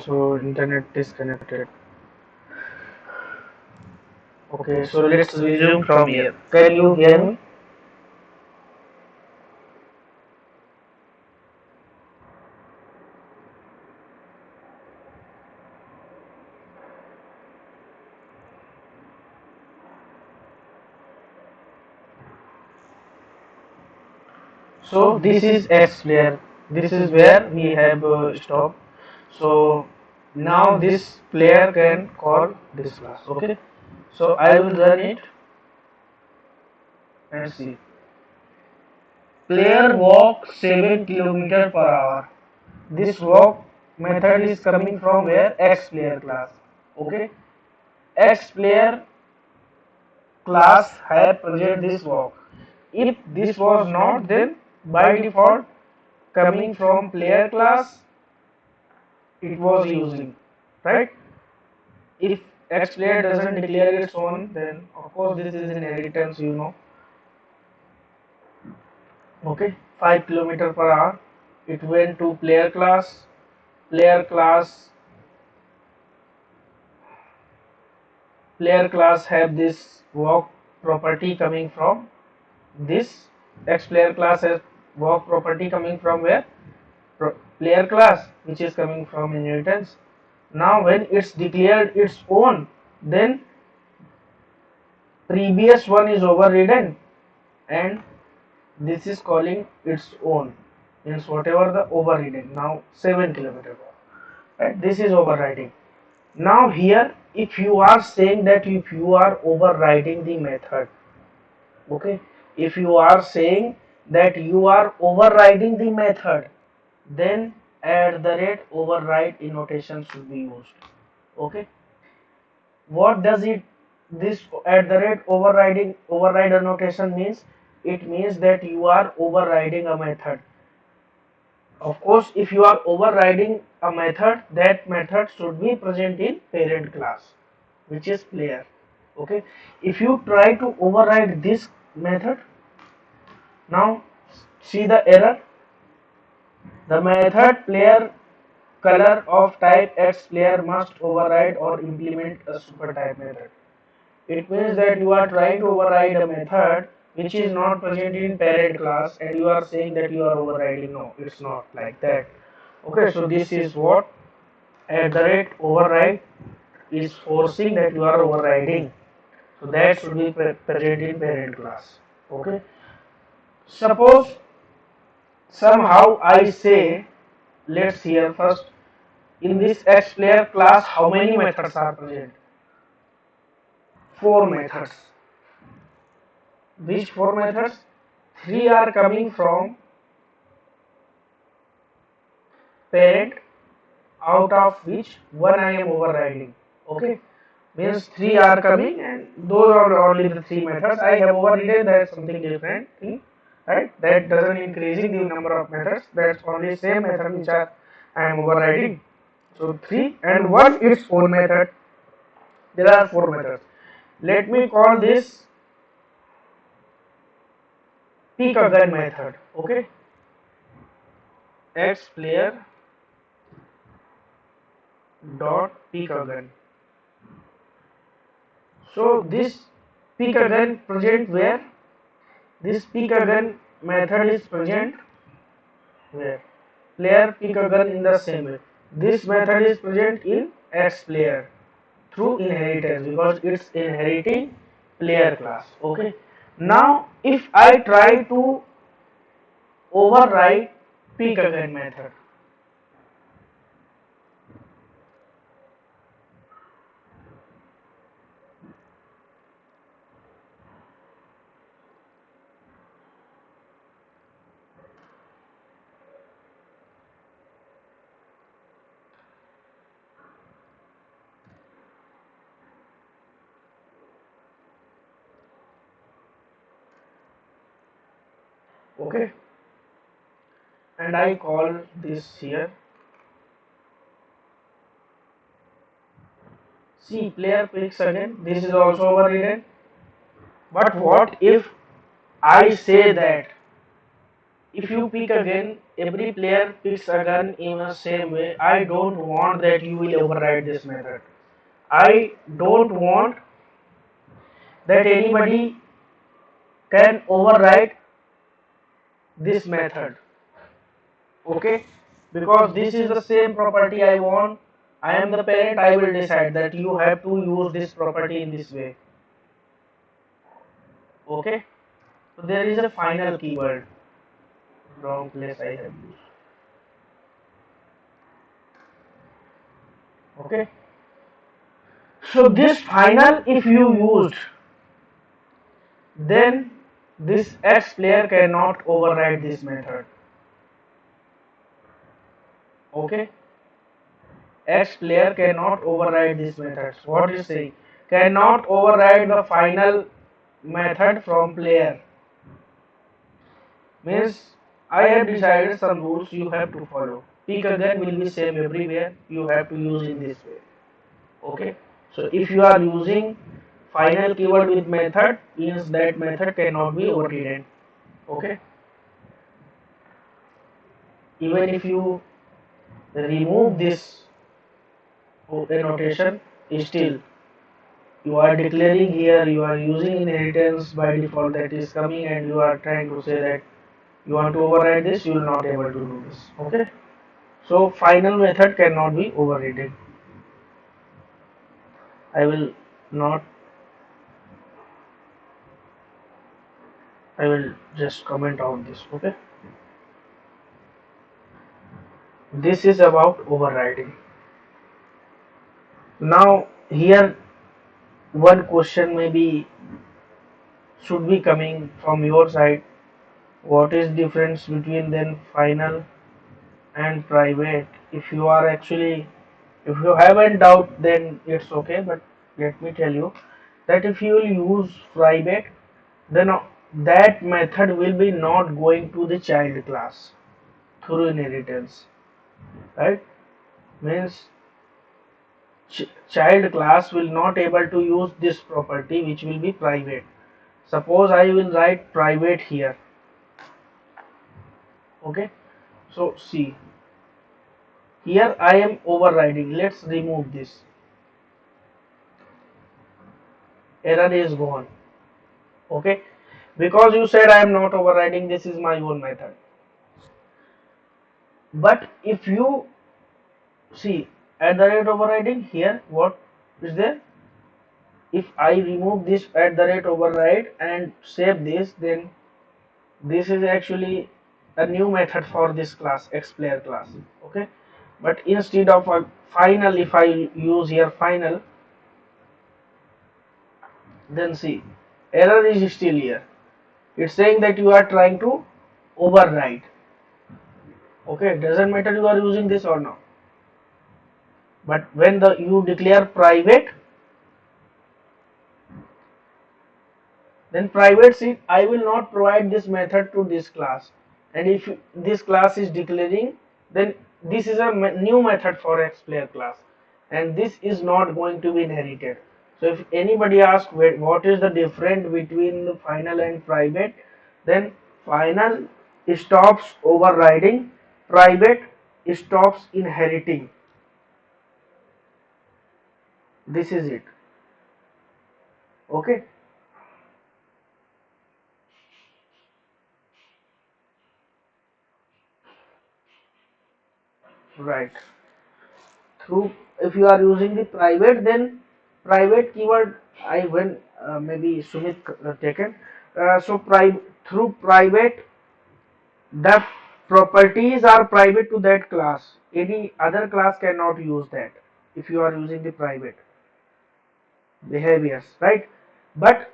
So internet disconnected. Okay, so let's resume from here. Can you hear me? So this is X player. This is where we have stopped. So now this player can call this class. Okay. So I will run it and see. Player walk 7 km per hour. This walk method is coming from where X player class. Okay. X player class have present this walk. If this was not, then by default coming from player class it was using, right? If X player doesn't declare its own, then of course this is inheritance, okay. 5 km per hour. It went to player class. Player class player class have this walk property coming from this. X player class has walk property coming from where? Player class, which is coming from inheritance. Now when it's declared its own, then previous one is overridden and this is calling its own, means whatever the overridden. Now 7 km, right? This is overriding. Now here, if you are saying that if you are overriding the method, okay, if you are saying that you are overriding the method, then at the rate override notation should be used. Okay, what does it this at the rate override notation means? It means that you are overriding a method. Of course, if you are overriding a method, that method should be present in parent class, which is player. Okay, if you try to override this method, now see the error. The method player color of type X player must override or implement a super type method. It means that you are trying to override a method which is not present in parent class and you are saying that you are overriding. No, it's not like that. Okay, so this is what at the rate override is forcing that you are overriding. So that should be present in parent class. Okay. Suppose somehow I say, let's hear first, in this X player class how many methods are present? 4 methods. Which 4 methods? 3 are coming from parent, out of which one I am overriding. Okay, means 3 are coming and those are only the 3 methods. I have overridden, that's something different thing, right? That doesn't increasing the number of methods, that's only same method which I am overriding. So 3 and one its own method. There are 4 methods. Let me call this pick a gun method. Okay, X player dot pick a gun. So this pick a gun present where? This pick a gun method is present where? Player pick a gun in the same way. This method is present in X player through inheritance because it's inheriting player class. Okay. Now if I try to override pick a gun method, okay, and I call this here. See, player picks again. This is also overridden. But what if I say that if you pick a gun, every player picks a gun in the same way. I don't want that you will override this method. I don't want that anybody can override this method. Okay, because this is the same property I want. I am the parent, I will decide that you have to use this property in this way. Okay, so there is a final keyword. Wrong place I have used. Okay, so this final, if you used, then this X player cannot override this method. Okay, X player cannot override this method. What is saying? Cannot override the final method from player. Means I have decided some rules you have to follow. Pick a gun will be same everywhere. You have to use in this way. Okay. So if you are using final keyword with method, means that method cannot be overridden. Okay. Even if you remove this annotation, still you are declaring here you are using inheritance by default that is coming, and you are trying to say that you want to override this, you will not able to do this. Okay. So final method cannot be overridden. I will not, I will just comment on this. Okay. This is about overriding. Now here one question maybe should be coming from your side. What is difference between then final and private? If you are actually, if you haven't doubt, then it's okay, but let me tell you that if you will use private, then that method will be not going to the child class through inheritance, right? Means child class will not able to use this property which will be private. Suppose I will write private here. Okay, so see, here I am overriding. Let's remove this. Error is gone. Okay, because you said I am not overriding, this is my own method. But if you see at the rate overriding, here what is there? If I remove this at the rate override and save this, then this is actually a new method for this class, xPlayer class. Okay, but instead of a final, if I use here final, then see, error is still here. It's saying that you are trying to override. Okay, doesn't matter you are using this or not. But when the you declare private, then private seed, I will not provide this method to this class. And if this class is declaring, then this is a new method for xPlayer class, and this is not going to be inherited. So if anybody asks what is the difference between the final and private, then final stops overriding, private stops inheriting. This is it. Okay. Right. Through, if you are using the private, then private keyword I will maybe Sumit taken. So through private, the properties are private to that class. Any other class cannot use that if you are using the private behaviors, right? But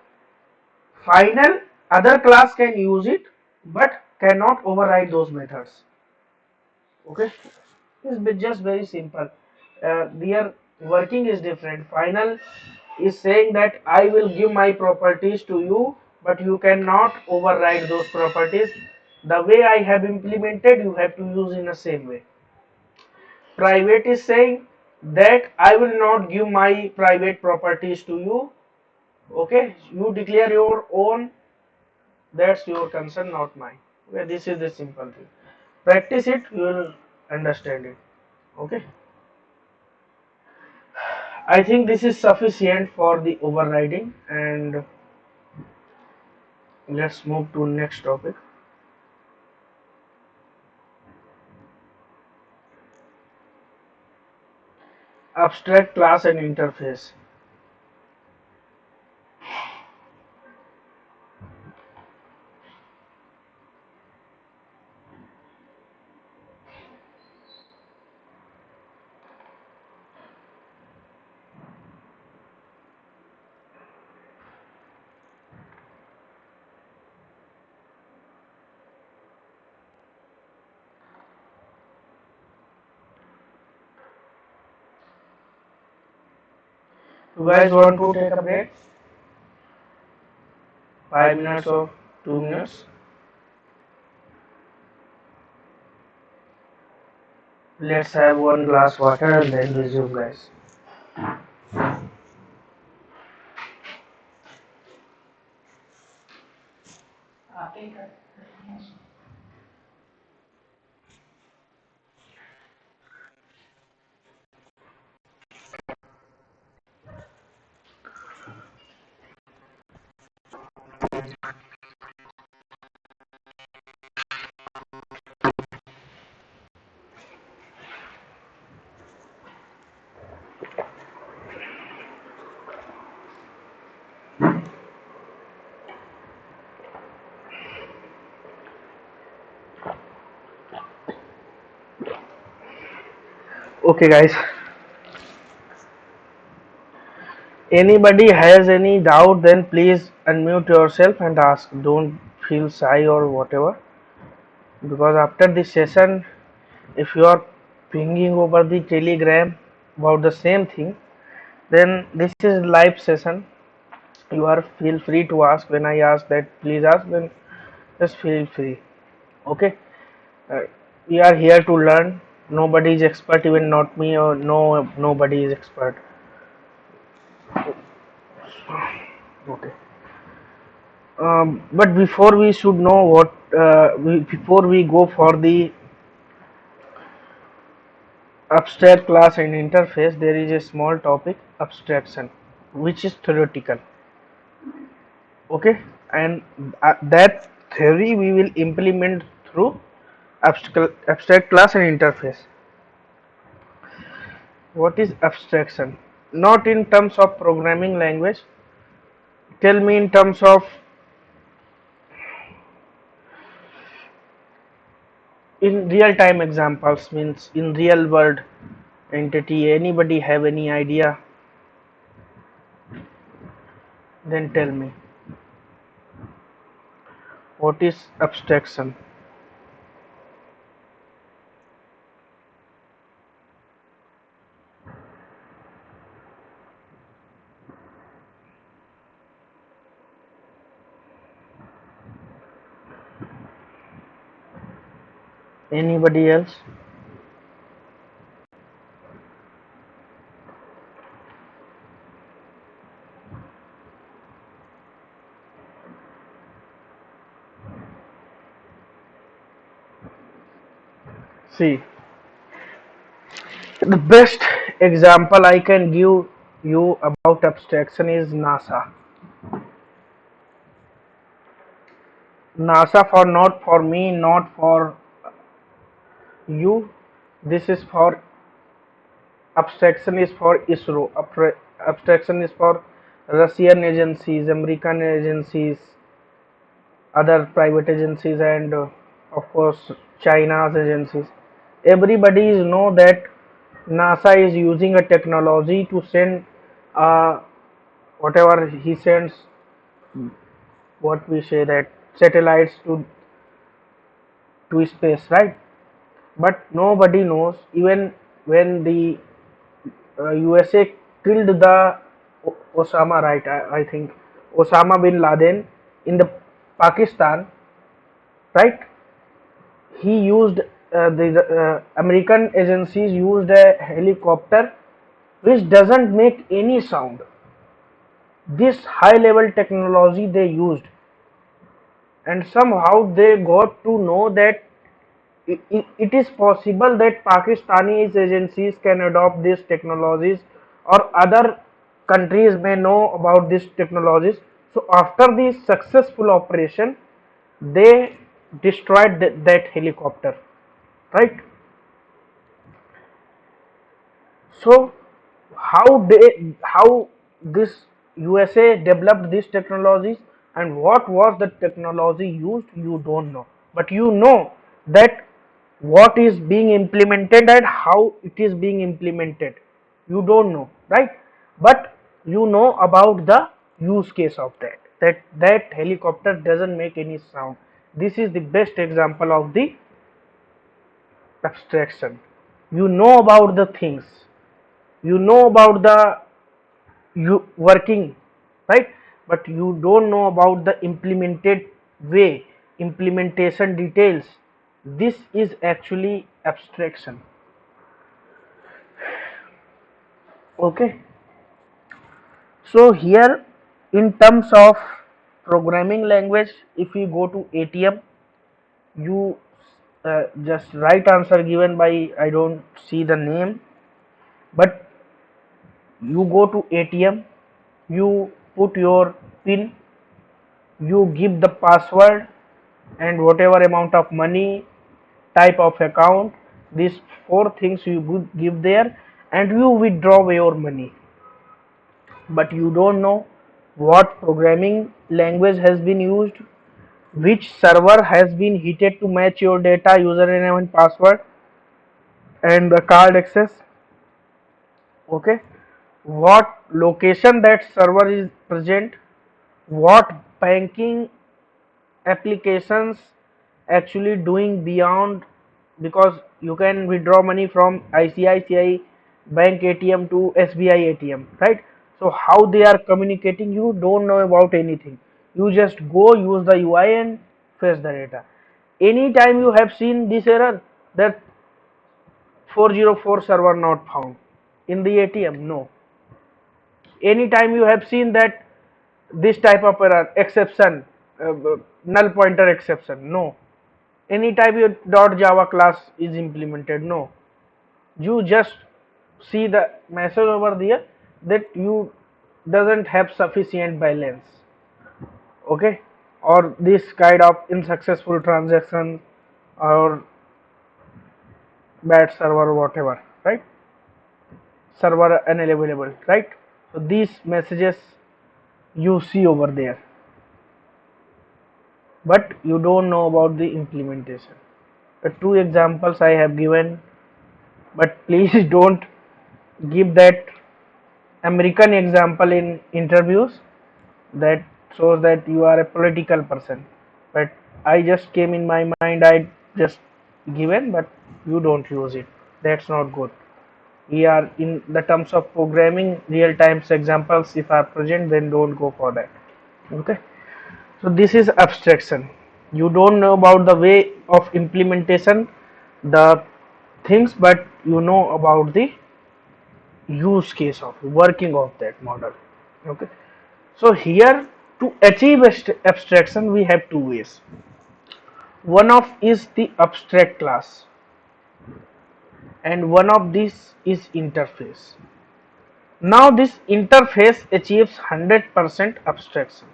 final, other class can use it but cannot override those methods. Okay, it's just very simple. Their working is different. Final is saying that I will give my properties to you, but you cannot override those properties. The way I have implemented, you have to use in the same way. Private is saying that I will not give my private properties to you. Okay, you declare your own. That's your concern, not mine. Okay, this is the simple thing. Practice it, you will understand it. Okay. I think this is sufficient for the overriding, and let's move to next topic. Abstract class and interface. You guys want to take a break? 5 minutes or 2 minutes? Let's have one glass water and then resume, guys. Okay, guys. Anybody has any doubt, then please unmute yourself and ask. Don't feel shy or whatever. Because after this session, if you are pinging over the Telegram about the same thing, then this is live session. You are feel free to ask. When I ask that, please ask. Then just feel free. Okay. Uh, we are here to learn. Nobody is expert, even not me or nobody is expert. Okay. But before we should know before we go for the abstract class and interface, there is a small topic abstraction, which is theoretical. Okay, and that theory we will implement through abstract class and interface. What is abstraction? Not in terms of programming language. Tell me in terms of in real time examples, means in real world entity. Anybody have any idea? Then tell me. What is abstraction? Anybody else? See, the best example I can give you about abstraction is NASA. NASA, for not for me, not for you. This is for abstraction is for ISRO. Abstraction is for Russian agencies, American agencies, other private agencies, and of course China's agencies. Everybody is know that NASA is using a technology to send whatever he sends, what we say that satellites to space, right? But nobody knows, even when the USA killed the Osama, right? I think Osama bin Laden in the Pakistan, right? He used the American agencies used a helicopter which doesn't make any sound. This high level technology they used, and somehow they got to know that it is possible that Pakistani agencies can adopt these technologies, or other countries may know about these technologies. So after the successful operation, they destroyed that helicopter, right? So how this USA developed these technologies, and what was the technology used, you don't know, but you know that what is being implemented and how it is being implemented, you don't know, right? But you know about the use case of that helicopter doesn't make any sound. This is the best example of the abstraction. You know about the things, you know about the you working, right? But you don't know about the implemented way, implementation details. This is actually abstraction. Okay, so here in terms of programming language, if you go to ATM, you just right answer given by, I don't see the name, but you go to ATM, you put your pin, you give the password and whatever amount of money, type of account, these four things you give there, and you withdraw your money. But you don't know what programming language has been used, which server has been heated to match your data, username and password, and the card access. Okay, what location that server is present, what banking applications actually doing beyond, because you can withdraw money from ICICI bank ATM to SBI ATM, right? So how they are communicating, you don't know about anything. You just go use the UI and fetch the data. Anytime you have seen this error that 404 server not found in the ATM, no. Anytime you have seen that this type of error, exception, null pointer exception, no. Anytime your .java class is implemented, no. You just see the message over there that you doesn't have sufficient balance, okay, or this kind of unsuccessful transaction, or bad server, whatever, right? Server unavailable, right? So these messages you see over there, but you don't know about the implementation. The two examples I have given, but please don't give that American example in interviews, that shows that you are a political person. But I just came in my mind, I just given, but you don't use it. That's not good. We are in the terms of programming, real times examples if are present, then don't go for that. Okay. So this is abstraction. You don't know about the way of implementation, the things, but you know about the use case of working of that model. Okay. So here, to achieve abstraction we have two ways. One of is the abstract class, and one of these is interface. Now this interface achieves 100% abstraction,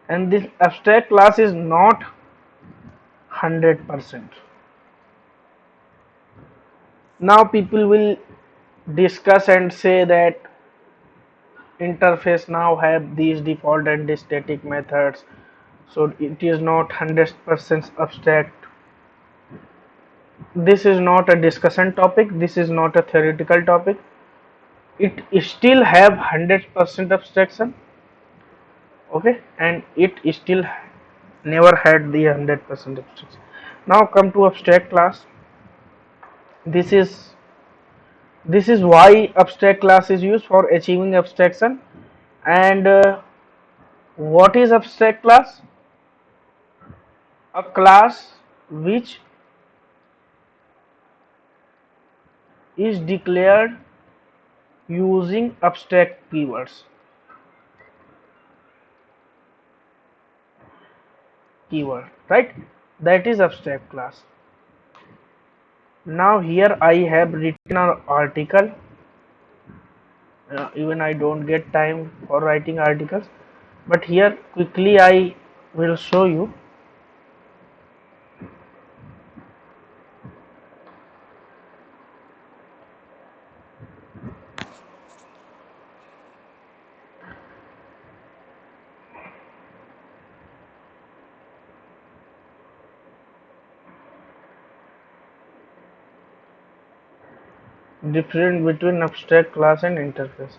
and this abstract class is not 100%. Now people will discuss and say that interface now have these default and static methods, so it is not 100% abstract. This is not a discussion topic, this is not a theoretical topic. It still have 100% abstraction, okay, and it still never had the 100% abstraction. Now come to abstract class. This is why abstract class is used for achieving abstraction. And what is abstract class? A class which is declared using abstract keywords. keyword, right? That is abstract class. Now here I have written an article. Even I don't get time for writing articles, but here quickly I will show you. Difference between abstract class and interface.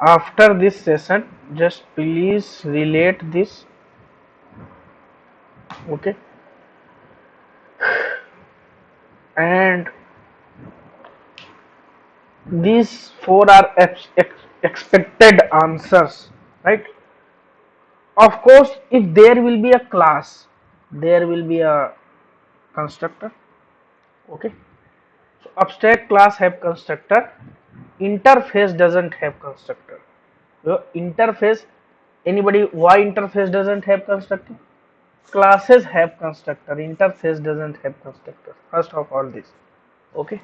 After this session, just please relate this, okay? And these four are expected answers, right? Of course, if there will be a class, there will be a constructor, okay? So abstract class have constructor, interface doesn't have constructor. So interface, anybody, why interface doesn't have constructor? Classes have constructor, interface doesn't have constructor. First of all this, okay,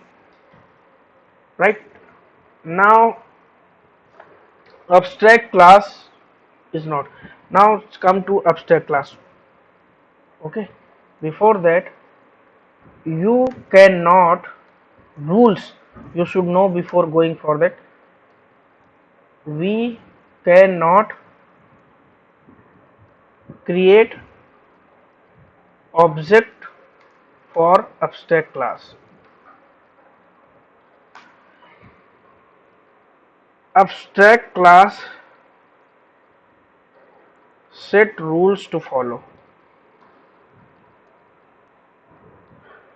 right? Now abstract class is not. Now come to abstract class, okay. Before that, you cannot, rules you should know before going for that. We cannot create object for abstract class. Abstract class set rules to follow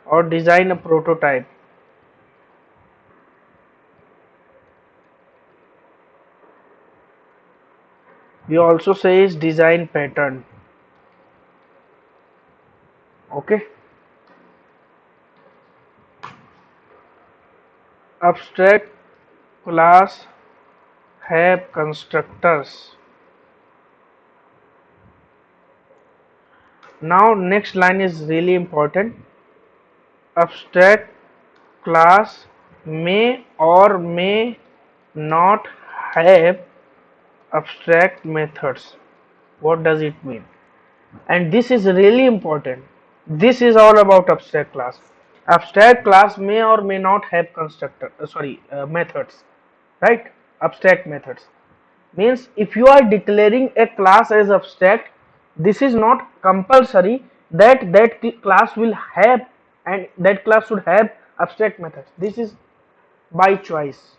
or design a prototype. We also say is design pattern, okay. Abstract class have constructors. Now next line is really important. Abstract class may or may not have abstract methods. What does it mean? And this is really important. This is all about abstract class. Abstract class may or may not have methods, right? Abstract methods means if you are declaring a class as abstract, this is not compulsory that class will have, and that class should have abstract methods. This is by choice,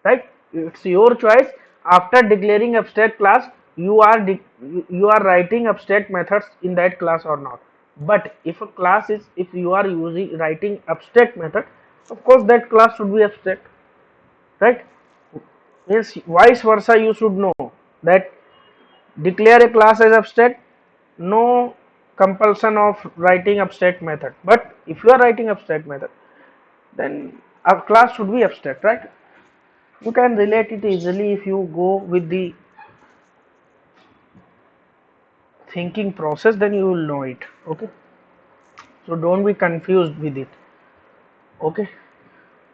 right? It's your choice. After declaring abstract class, you are writing abstract methods in that class or not. But if a class is, if you are using writing abstract method, of course that class should be abstract, right? Means vice versa, you should know that declare a class as abstract, no compulsion of writing abstract method. But if you are writing abstract method, then a class should be abstract, right? You can relate it easily if you go with the thinking process, then you will know it, okay. So don't be confused with it, okay.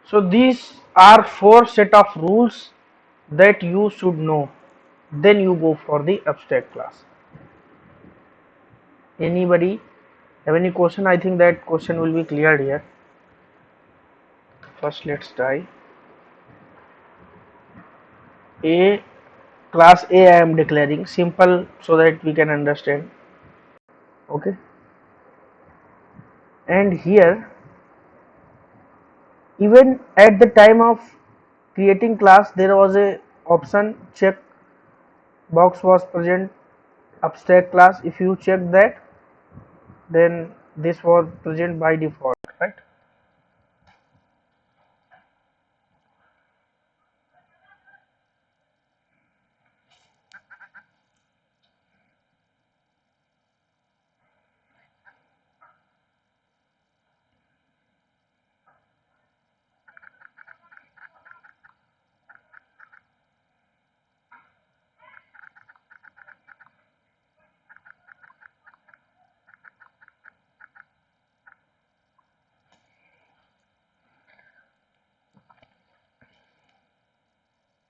So these are four set of rules that you should know, then you go for the abstract class. Anybody have any question? I think that question will be cleared here. First let's try a class A. I am declaring simple so that we can understand, okay. And here, even at the time of creating class, there was a option check box was present abstract class. If you check that, then this was present by default, right?